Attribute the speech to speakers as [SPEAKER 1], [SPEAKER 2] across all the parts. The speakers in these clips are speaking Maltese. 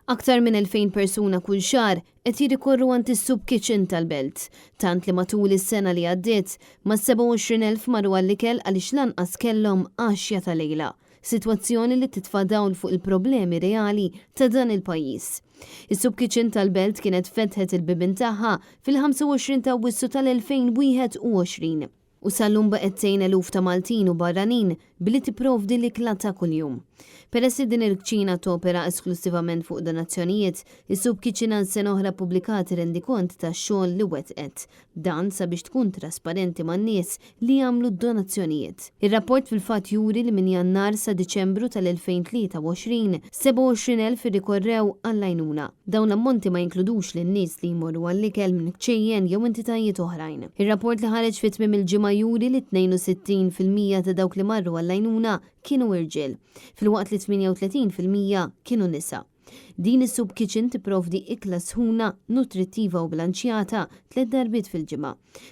[SPEAKER 1] Aktar minn 2000 persuna kull xahar qed jirrikorru għand is-Soup Kitchen tal-Belt, tant li matul is-sena li għaddiet ma' 27,000 marru għall-ikel għaliex lanqas kellhom għaxja ta' lejla. Sitwazzjoni li titfadawn fuq il-problemi reali ta' dan il-pajjiż. Is-Soup Kitchen tal-Belt kienet fetħet il-bibin tagħha fil-25 ta' Awwissu tal-2021 u sal-lum baqgħet 2,000 ta' Maltin u barranin billi tipprovdi l-ikla ta' kuljum. Peress din il-kċina topera esklusivament fuq donazzjonijiet, is-Soup Kitchen għal sena oħra pubblikat rendikont ta' xogħol li wettqet, dan sabiex tkun trasparenti man-nies li jagħmlu d-donazzjonijiet. Ir-rapport fil-fatt juri li minn Jannar sa Diċembru tal-2023 27,000 irrikorrew għall-għajnuna. Dawn l-ammonti ma jinkludux lin-nies li jmorru għall-ikel minn ċejjen jew entitajiet oħrajn. Ir-rapport li ħareġ fi tmiem il-ġimgħa juri li 62% ta' dawk li marru għall-għajnuna kienu irġiel, fil-waqt li 38% kienu nisa. Din is-Soup Kitchen tipprovdi ikla sħuna, nutrittiva u bilanċjata 3 darbiet fil-ġimgħa,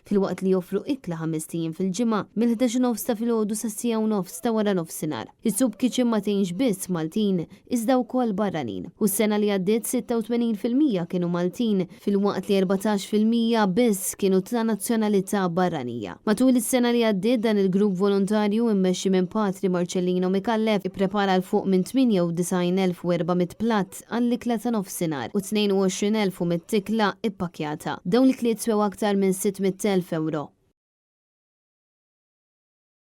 [SPEAKER 1] filwaqt li joffru ikla 5 ijiem fil-ġimgħa mill-11:30 ta' filgħodu sa' 1:30 ta' wara nofsinhar. Is-Soup Kitchen ma tgħinx biss Maltin iżda wkoll barranin. U s-sena li għaddiet 86% kienu Maltin filwaqt li 14% biss kienu ta' nazzjonalità barranija. Matul is-sena li għaddiet dan il-grupp volontarju immexxi minn Patri Marcellino Mikallef ipprepara l fuq minn 98,400 platt għall-ikla ta' nofsinhar u 22,000 mit-tikla ippakjata. Dawn l-ikliet sew aktar minn 600,000 euro.